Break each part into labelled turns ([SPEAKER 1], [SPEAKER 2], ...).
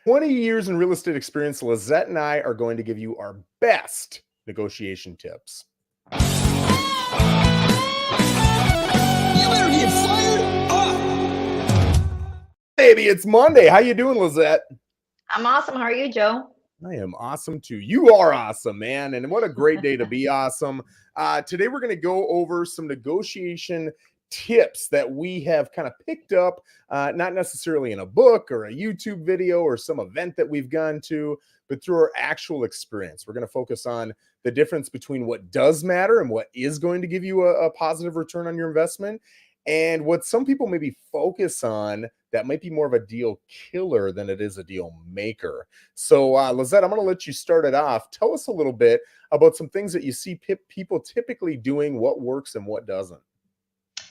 [SPEAKER 1] 20 years in real estate experience, Lissette and I are going to give you our best negotiation tips.
[SPEAKER 2] You better get fired up.
[SPEAKER 1] Baby, it's Monday. How you doing, Lissette?
[SPEAKER 3] I'm awesome. How are you, Joe?
[SPEAKER 1] I am awesome too. You are awesome, man. And what a great day to be awesome. Today, we're going to go over some negotiation tips that we have kind of picked up, not necessarily in a book or a YouTube video or some event that we've gone to, but through our actual experience. We're going to focus on the difference between what does matter and what is going to give you a positive return on your investment, and what some people maybe focus on that might be more of a deal killer than it is a deal maker. So, Lissette, I'm going to let you start it off. Tell us a little bit about some things that you see people typically doing, what works and what doesn't.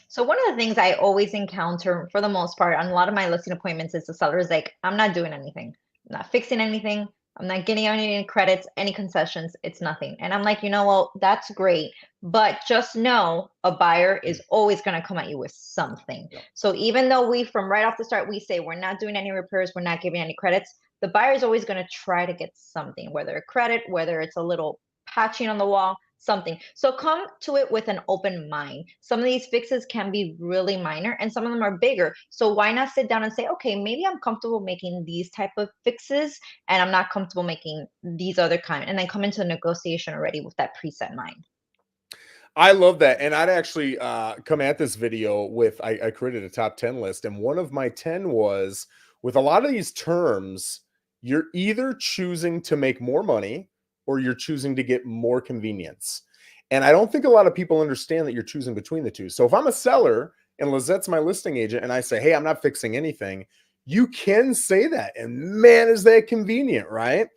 [SPEAKER 3] So one of the things I always encounter for the most part on a lot of my listing appointments is the seller is like, I'm not doing anything. I'm not fixing anything. I'm not getting any credits, any concessions. It's nothing. And I'm like, well, that's great. But just know a buyer is always going to come at you with something.
[SPEAKER 1] Yep.
[SPEAKER 3] So even though we, from right off the start, we say we're not doing any repairs, we're not giving any credits, the buyer is always going to try to get something, whether a credit, whether it's a little patching on the wall, something. So come to it with an open mind. Some of these fixes can be really minor and some of them are bigger. So why not sit down and say, okay, maybe I'm comfortable making these type of fixes and I'm not comfortable making these other kind, and then come into a negotiation already with that preset mind.
[SPEAKER 1] I love that. And I'd actually come at this video with, I created a top 10 list. And one of my 10 was, with a lot of these terms, you're either choosing to make more money or you're choosing to get more convenience. And I don't think a lot of people understand that you're choosing between the two. So if I'm a seller and Lisette's my listing agent and I say, hey, I'm not fixing anything, you can say that. And man, is that convenient, right?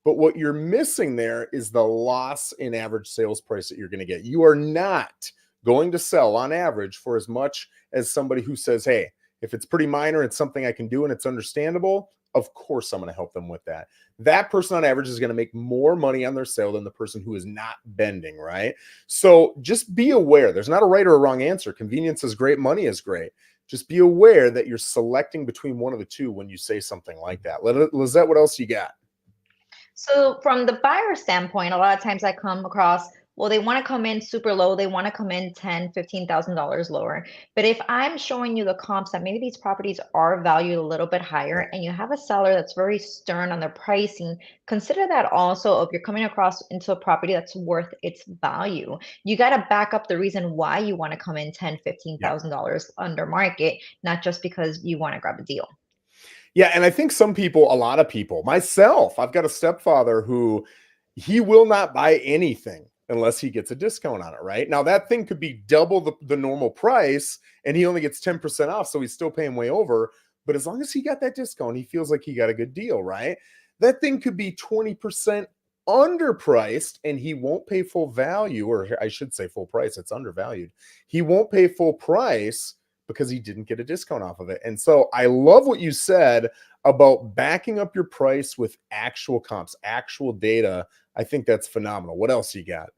[SPEAKER 1] But what you're missing there is the loss in average sales price that you're going to get. You are not going to sell on average for as much as somebody who says, hey, if it's pretty minor, it's something I can do and it's understandable, of course I'm going to help them with that. That person on average is going to make more money on their sale than the person who is not bending, right? So just be aware. There's not a right or a wrong answer. Convenience is great. Money is great. Just be aware that you're selecting between one of the two when you say something like that. Lissette, what else you got?
[SPEAKER 3] So from the buyer standpoint, a lot of times I come across, well, they want to come in super low. They want to come in $10,000, $15,000 lower. But if I'm showing you the comps that maybe these properties are valued a little bit higher and you have a seller that's very stern on their pricing, consider that also if you're coming across into a property that's worth its value. You got to back up the reason why you want to come in $10,000, $15,000 under market, not just because you want to grab a deal.
[SPEAKER 1] Yeah, and I think some people, a lot of people, myself, I've got a stepfather who he will not buy anything unless he gets a discount on it, right? Now, that thing could be double the normal price, and he only gets 10% off, so he's still paying way over. But as long as he got that discount, he feels like he got a good deal, right? That thing could be 20% underpriced, and he won't pay full value, or I should say full price. It's undervalued. He won't pay full price because he didn't get a discount off of it. And so I love what you said about backing up your price with actual comps, actual data. I think that's phenomenal. What else you got?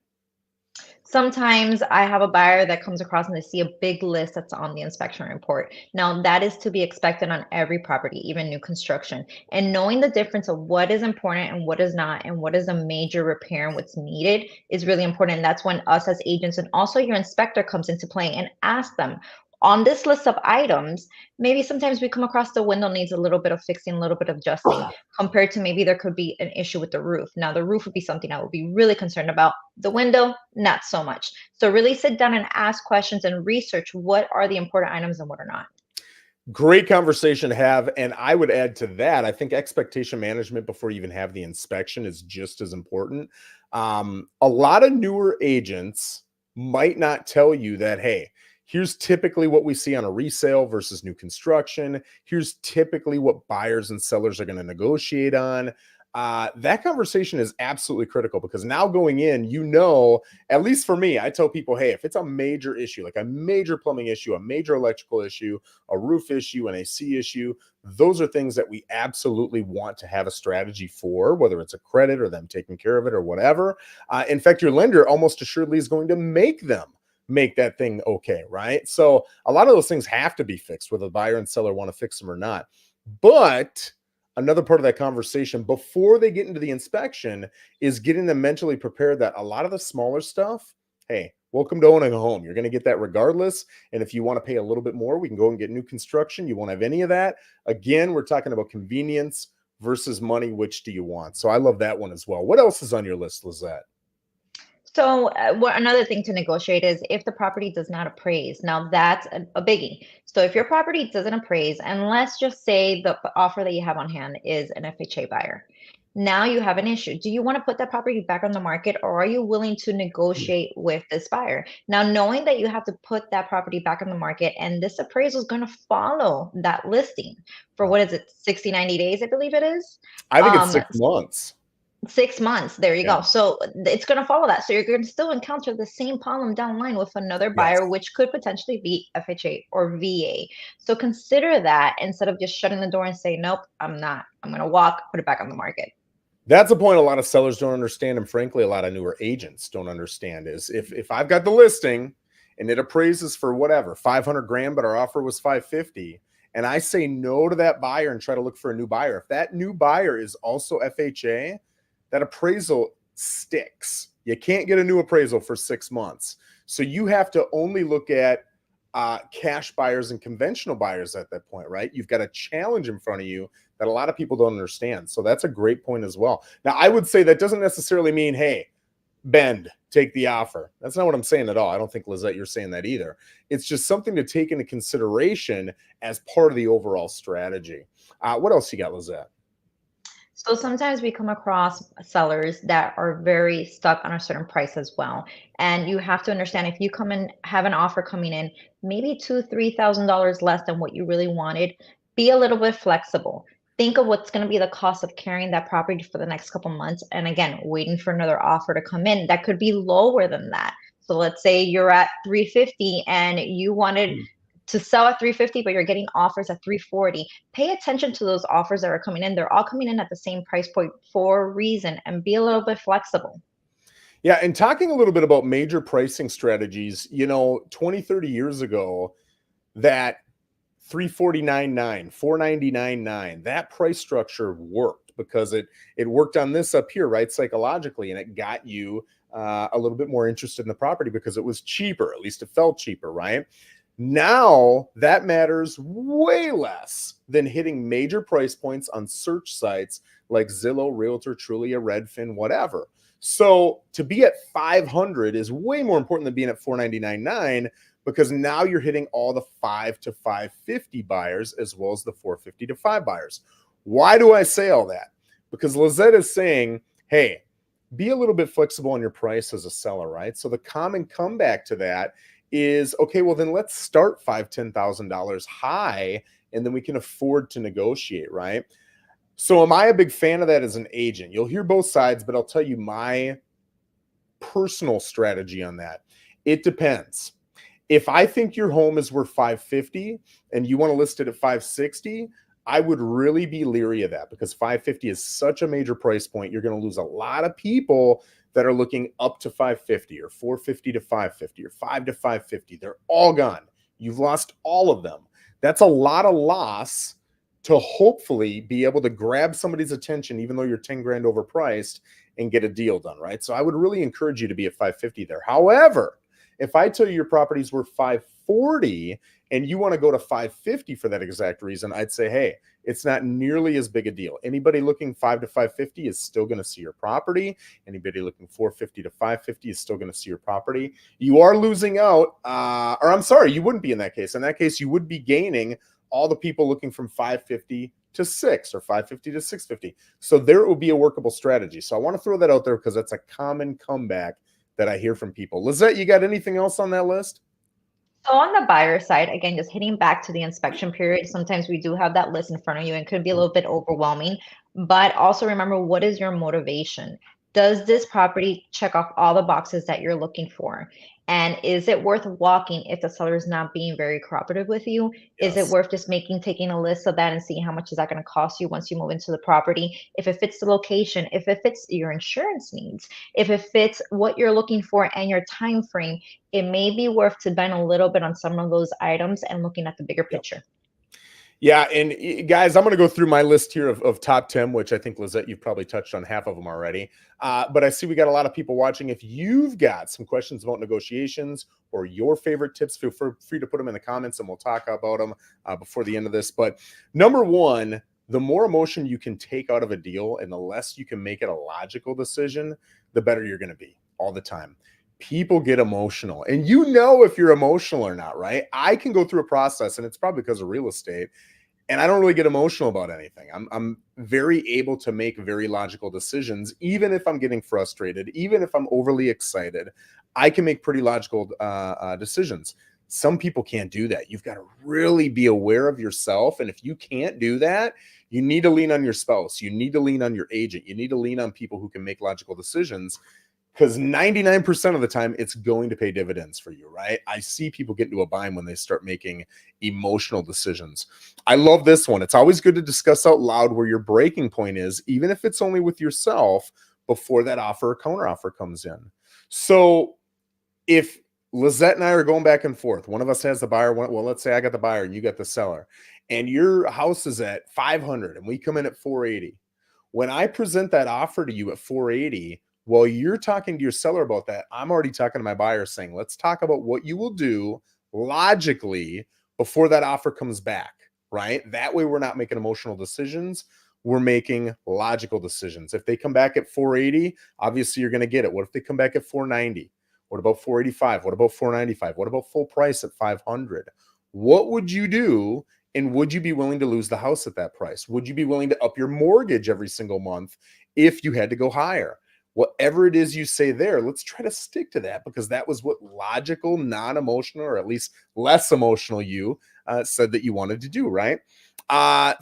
[SPEAKER 3] Sometimes I have a buyer that comes across and they see a big list that's on the inspection report. Now, that is to be expected on every property, even new construction. And knowing the difference of what is important and what is not, and what is a major repair and what's needed is really important. And that's when us as agents and also your inspector comes into play and ask them, on this list of items, maybe sometimes we come across the window needs a little bit of fixing, a little bit of adjusting, compared to maybe there could be an issue with the roof. Now, the roof would be something I would be really concerned about. The window, not so much. So really sit down and ask questions and research what are the important items and what are not.
[SPEAKER 1] Great conversation to have. And I would add to that, I think expectation management before you even have the inspection is just as important. A lot of newer agents might not tell you that, hey, here's typically what we see on a resale versus new construction. Here's typically what buyers and sellers are going to negotiate on. That conversation is absolutely critical because now going in, at least for me, I tell people, hey, if it's a major issue, like a major plumbing issue, a major electrical issue, a roof issue, an AC issue, those are things that we absolutely want to have a strategy for, whether it's a credit or them taking care of it or whatever. In fact, your lender almost assuredly is going to make that thing okay, right? So a lot of those things have to be fixed, whether the buyer and seller want to fix them or not. But another part of that conversation before they get into the inspection is getting them mentally prepared that a lot of the smaller stuff, hey, welcome to owning a home. You're going to get that regardless. And if you want to pay a little bit more, we can go and get new construction. You won't have any of that. Again, we're talking about convenience versus money. Which do you want? So I love that one as well. What else is on your list, Lizette?
[SPEAKER 3] So, another thing to negotiate is if the property does not appraise. Now, that's a biggie. So, if your property doesn't appraise, and let's just say the offer that you have on hand is an FHA buyer, now you have an issue. Do you want to put that property back on the market, or are you willing to negotiate with this buyer? Now, knowing that you have to put that property back on the market and this appraisal is going to follow that listing for what is it, 60, 90 days, I believe it is.
[SPEAKER 1] I think it's
[SPEAKER 3] Um,
[SPEAKER 1] 6 months.
[SPEAKER 3] 6 months, there you
[SPEAKER 1] Yeah.
[SPEAKER 3] go. So it's going to follow that. So you're going to still encounter the same problem down the line with another buyer,
[SPEAKER 1] Yes.
[SPEAKER 3] which could potentially be FHA or VA. So consider that instead of just shutting the door and saying, nope, I'm not. I'm going to walk, put it back on the market.
[SPEAKER 1] That's a point a lot of sellers don't understand, and frankly, a lot of newer agents don't understand is if I've got the listing and it appraises for whatever 500 grand, but our offer was 550, and I say no to that buyer and try to look for a new buyer. If that new buyer is also FHA, that appraisal sticks. You can't get a new appraisal for 6 months, so you have to only look at cash buyers and conventional buyers at that point, right? You've got a challenge in front of you that a lot of people don't understand. So that's a great point as well. Now, I would say that doesn't necessarily mean, hey, bend, take the offer. That's not what I'm saying at all. I don't think, Lizette, you're saying that either. It's just something to take into consideration as part of the overall strategy. What else you got, Lizette?
[SPEAKER 3] So sometimes we come across sellers that are very stuck on a certain price as well. And you have to understand if you come and have an offer coming in, maybe two, $3,000 less than what you really wanted, be a little bit flexible. Think of what's going to be the cost of carrying that property for the next couple months. And again, waiting for another offer to come in that could be lower than that. So let's say you're at 350 and you wanted to sell at 350, but you're getting offers at 340. Pay attention to those offers that are coming in. They're all coming in at the same price point for a reason, and be a little bit flexible.
[SPEAKER 1] Yeah, and talking a little bit about major pricing strategies, 20, 30 years ago, that 349.9, 499.9, that price structure worked because it worked on this up here, right, psychologically, and it got you a little bit more interested in the property because it was cheaper. At least it felt cheaper, right? Now that matters way less than hitting major price points on search sites like Zillow, Realtor, Trulia, Redfin, whatever. So to be at 500 is way more important than being at 499.9 because now you're hitting all the 5 to 550 buyers as well as the 450 to 5 buyers. Why do I say all that? Because Lizette is saying, hey, be a little bit flexible on your price as a seller, right? So the common comeback to that is, okay, well then let's start $5,000, $10,000 high, and then we can afford to negotiate, right? So am I a big fan of that as an agent? You'll hear both sides, but I'll tell you my personal strategy on that. It depends. If I think your home is worth 550 and you want to list it at 560, I would really be leery of that because 550 is such a major price point. You're going to lose a lot of people that are looking up to 550 or 450 to 550 or 5 to 550. They're all gone. You've lost all of them. That's a lot of loss to hopefully be able to grab somebody's attention, even though you're 10 grand overpriced, and get a deal done, right? So I would really encourage you to be at 550 there. However, if I tell you your property's worth 540 and you want to go to 550 for that exact reason, I'd say, hey, it's not nearly as big a deal. Anybody looking 5 to 550 is still going to see your property. Anybody looking 450 to 550 is still going to see your property. You are losing out, or I'm sorry, you wouldn't be in that case. In that case, you would be gaining all the people looking from 550 to 6 or 550 to 650. So there will be a workable strategy. So I want to throw that out there because that's a common comeback that I hear from people. Lizette, you got anything else on that list?
[SPEAKER 3] So on the buyer side, again, just hitting back to the inspection period, sometimes we do have that list in front of you and it could be a little bit overwhelming, but also remember, what is your motivation? Does this property check off all the boxes that you're looking for? And is it worth walking if the seller is not being very cooperative with you? Is it
[SPEAKER 1] Yes.
[SPEAKER 3] worth just taking a list of that and seeing how much is that going to cost you once you move into the property? If it fits the location, if it fits your insurance needs, if it fits what you're looking for and your time frame, it may be worth to bend a little bit on some of those items and looking at the bigger
[SPEAKER 1] Yep.
[SPEAKER 3] picture.
[SPEAKER 1] Yeah, and guys, I'm going to go through my list here of top 10, which I think, Lizette, you've probably touched on half of them already. But I see we got a lot of people watching. If you've got some questions about negotiations or your favorite tips, feel free to put them in the comments and we'll talk about them before the end of this. But number one, the more emotion you can take out of a deal and the less you can make it a logical decision, the better you're going to be all the time. People get emotional, and you know if you're emotional or not, right? I can go through a process, and it's probably because of real estate, and I don't really get emotional about anything. I'm very able to make very logical decisions, even if I'm getting frustrated, even if I'm overly excited. I can make pretty logical decisions. Some people can't do that. You've got to really be aware of yourself, and if you can't do that, you need to lean on your spouse. You need to lean on your agent. You need to lean on people who can make logical decisions, because 99% of the time it's going to pay dividends for you, right? I see people get into a bind when they start making emotional decisions. I love this one. It's always good to discuss out loud where your breaking point is, even if it's only with yourself, before that offer or counteroffer comes in. So if Lizette and I are going back and forth, one of us has the buyer, well, let's say I got the buyer and you got the seller, and your house is at 500 and we come in at 480. When I present that offer to you at 480, while you're talking to your seller about that, I'm already talking to my buyer saying, let's talk about what you will do logically before that offer comes back, right? That way we're not making emotional decisions. We're making logical decisions. If they come back at 480, obviously you're going to get it. What if they come back at 490? What about 485? What about 495? What about full price at 500? What would you do? And would you be willing to lose the house at that price? Would you be willing to up your mortgage every single month if you had to go higher? Whatever it is you say there, let's try to stick to that, because that was what logical, non-emotional, or at least less emotional you said that you wanted to do, right?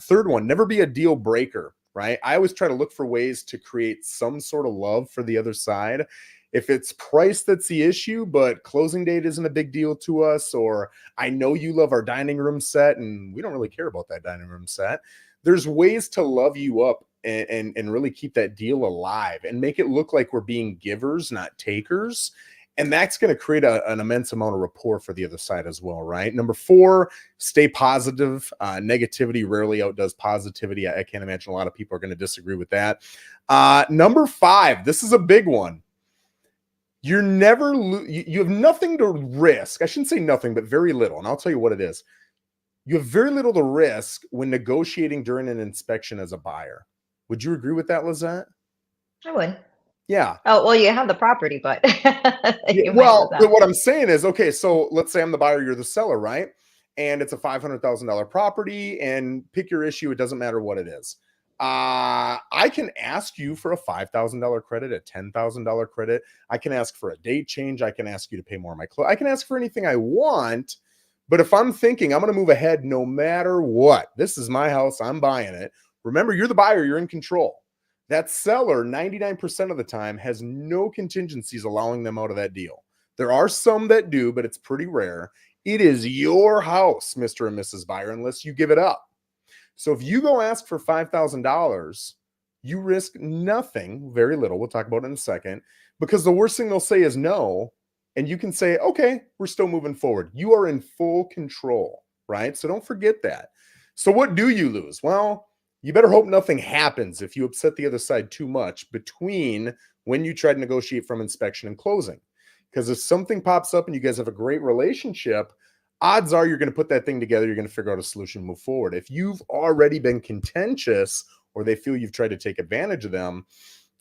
[SPEAKER 1] Third one, never be a deal breaker, right? I always try to look for ways to create some sort of love for the other side. If it's price that's the issue, but closing date isn't a big deal to us, or I know you love our dining room set and we don't really care about that dining room set, there's ways to love you up and really keep that deal alive and make it look like we're being givers, not takers. And that's going to create an immense amount of rapport for the other side as well, right? Number four, stay positive. Negativity rarely outdoes positivity. I can't imagine a lot of people are going to disagree with that. Number five, this is a big one. You're never, you have nothing to risk. I shouldn't say nothing, but very little. And I'll tell you what it is. You have very little to risk when negotiating during an inspection as a buyer. Would you agree with that, Lizette?
[SPEAKER 3] I would.
[SPEAKER 1] Yeah.
[SPEAKER 3] Oh, well, you have the property, but you might
[SPEAKER 1] Well,
[SPEAKER 3] lose
[SPEAKER 1] but
[SPEAKER 3] out.
[SPEAKER 1] what I'm saying is, okay, so let's say I'm the buyer, you're the seller, right? And it's a $500,000 property, and pick your issue. It doesn't matter what it is. I can ask you for a $5,000 credit, a $10,000 credit. I can ask for a date change. I can ask you to pay more of my clothes. I can ask for anything I want. But if I'm thinking I'm going to move ahead no matter what, this is my house, I'm buying it. Remember, you're the buyer, you're in control. That seller, 99% of the time, has no contingencies allowing them out of that deal. There are some that do, but it's pretty rare. It is your house, Mr. and Mrs. Buyer, unless you give it up. So if you go ask for $5,000, you risk nothing, very little. We'll talk about it in a second, because the worst thing they'll say is no. And you can say, okay, we're still moving forward. You are in full control, right? So don't forget that. So what do you lose? Well, you better hope nothing happens if you upset the other side too much between when you try to negotiate from inspection and closing. Because if something pops up and you guys have a great relationship, odds are you're going to put that thing together. You're going to figure out a solution, move forward. If you've already been contentious or they feel you've tried to take advantage of them,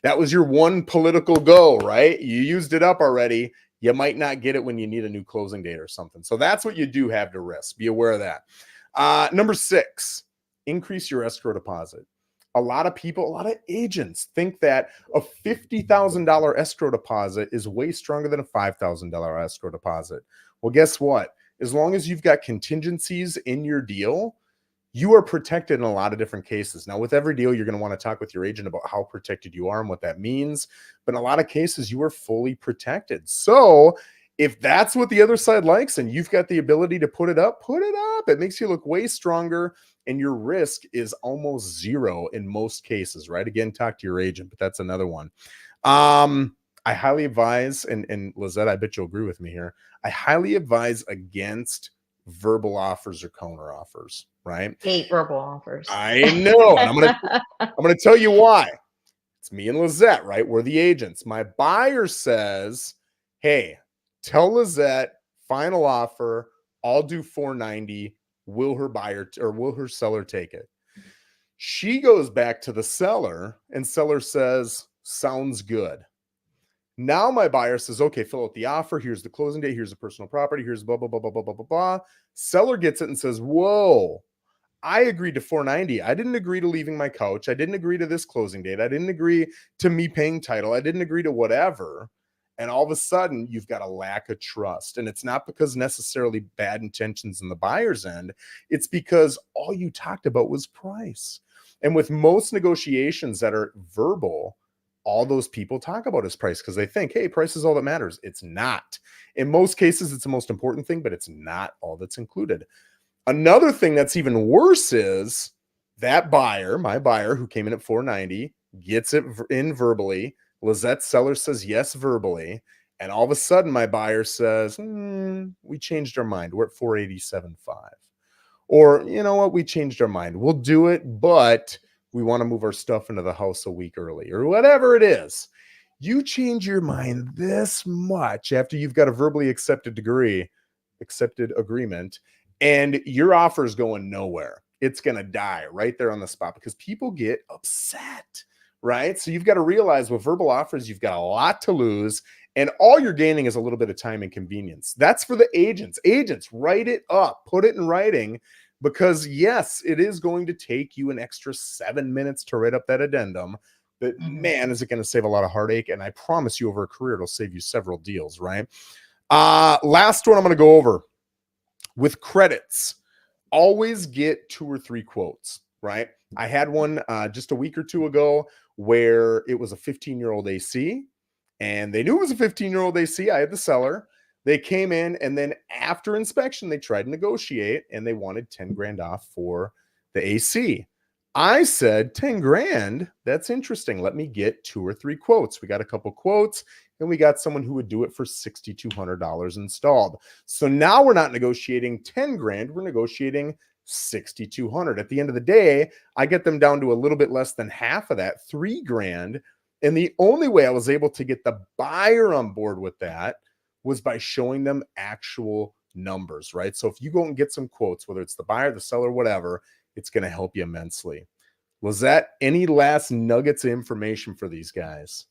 [SPEAKER 1] that was your one political go, right? You used it up already. You might not get it when you need a new closing date or something. So that's what you do have to risk. Be aware of that. Number six, increase your escrow deposit. A lot of people, a lot of agents think that a $50,000 escrow deposit is way stronger than a $5,000 escrow deposit. Well, guess what? As long as you've got contingencies in your deal, you are protected in a lot of different cases. Now, with every deal, you're going to want to talk with your agent about how protected you are and what that means. But in a lot of cases, you are fully protected. So if that's what the other side likes and you've got the ability to put it up, put it up. It makes you look way stronger, and your risk is almost zero in most cases, right? Again, talk to your agent, but that's another one. I highly advise, and Lizette, I bet you'll agree with me here, I highly advise against verbal offers or counter offers, right?
[SPEAKER 3] Hate verbal offers.
[SPEAKER 1] I know, and I'm gonna tell you why. It's me and Lissette, right? We're the agents. My buyer says, "Hey, tell Lissette final offer. I'll do 490. Will her buyer or will her seller take it?" She goes back to the seller, and seller says, "Sounds good." Now my buyer says, "Okay, fill out the offer. Here's the closing date. Here's the personal property. Here's blah, blah, blah, blah, blah, blah, blah, blah." Seller gets it and says, "Whoa, I agreed to 490. I didn't agree to leaving my couch. I didn't agree to this closing date. I didn't agree to me paying title. I didn't agree to whatever." And all of a sudden, you've got a lack of trust. And it's not because necessarily bad intentions in the buyer's end. It's because all you talked about was price. And with most negotiations that are verbal, all those people talk about is price because they think, hey, price is all that matters. It's not. In most cases, it's the most important thing, but it's not all that's included. Another thing that's even worse is that buyer, my buyer who came in at 490, gets it in verbally. Lisette's seller says yes verbally. And all of a sudden, my buyer says, we changed our mind. We're at 487.5. Or, you know what? We changed our mind. We'll do it, but we want to move our stuff into the house a week early or whatever it is. You change your mind this much after you've got a verbally accepted agreement, and your offer is going nowhere. It's going to die right there on the spot because people get upset, right? So you've got to realize with verbal offers, you've got a lot to lose, and all you're gaining is a little bit of time and convenience. That's for the agents. Agents, write it up, put it in writing, because yes, it is going to take you an extra 7 minutes to write up that addendum. But man, is it going to save a lot of heartache. And I promise you over a career, it'll save you several deals, right? Last one I'm going to go over. With credits, always get 2 or 3 quotes, right? I had one just a week or two ago where it was a 15-year-old AC, and they knew it was a 15-year-old AC. I had the seller. They came in, and then after inspection, they tried to negotiate, and they wanted 10 grand off for the AC. I said, 10 grand? That's interesting. Let me get 2 or 3 quotes. We got a couple quotes, and we got someone who would do it for $6,200 installed. So now we're not negotiating 10 grand. We're negotiating 6,200. At the end of the day, I get them down to a little bit less than half of that, 3 grand. And the only way I was able to get the buyer on board with that was by showing them actual numbers, right? So if you go and get some quotes, whether it's the buyer, the seller, whatever, it's going to help you immensely. Lissette, any last nuggets of information for these guys?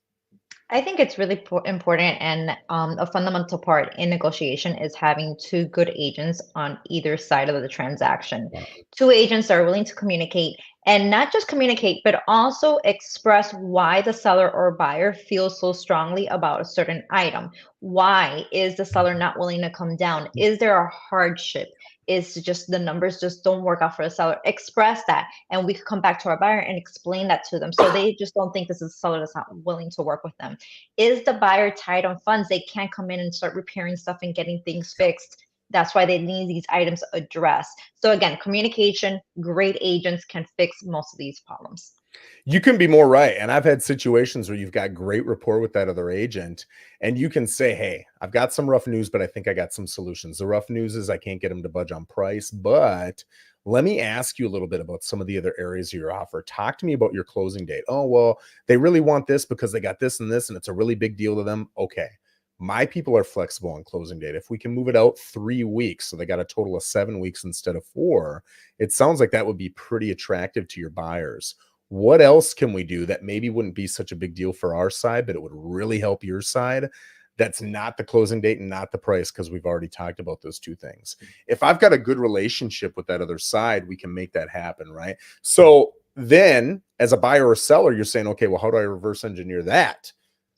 [SPEAKER 3] I think it's really important, and a fundamental part in negotiation is having 2 good agents on either side of the transaction. 2 agents that are willing to communicate, and not just communicate, but also express why the seller or buyer feels so strongly about a certain item. Why is the seller not willing to come down? Is there a hardship? Is just the numbers just don't work out for the seller? Express that, and we could come back to our buyer and explain that to them, so they just don't think this is a seller that's not willing to work with them. Is the buyer tight on funds? They can't come in and start repairing stuff and getting things fixed. That's why they need these items addressed. So again, communication, great agents can fix most of these problems.
[SPEAKER 1] You can be more right. And I've had situations where you've got great rapport with that other agent, and you can say, hey, I've got some rough news, but I think I got some solutions. The rough news is I can't get them to budge on price, but let me ask you a little bit about some of the other areas of your offer. Talk to me about your closing date. Oh, well, they really want this because they got this and this, and it's a really big deal to them. Okay. My people are flexible on closing date. If we can move it out 3 weeks, so they got a total of 7 weeks instead of 4, it sounds like that would be pretty attractive to your buyers. What else can we do that maybe wouldn't be such a big deal for our side, but it would really help your side? That's not the closing date and not the price, because we've already talked about those 2 things. If I've got a good relationship with that other side, we can make that happen, right? So then as a buyer or seller, you're saying, okay, well, how do I reverse engineer that?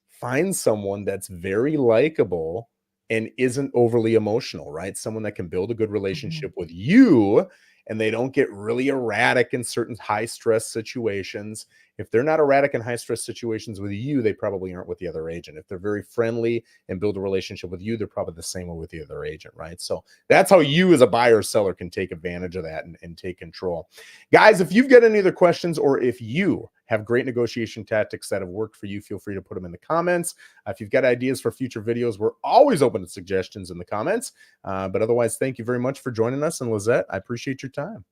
[SPEAKER 1] Find someone that's very likable and isn't overly emotional, right? Someone that can build a good relationship with you, and they don't get really erratic in certain high stress situations. If they're not erratic in high stress situations with you, they probably aren't with the other agent. If they're very friendly and build a relationship with you, they're probably the same way with the other agent, right? So that's how you as a buyer or seller can take advantage of that and take control. Guys, if you've got any other questions, or if you have great negotiation tactics that have worked for you, feel free to put them in the comments. If you've got ideas for future videos, we're always open to suggestions in the comments. But otherwise, thank you very much for joining us. And Lissette, I appreciate your time.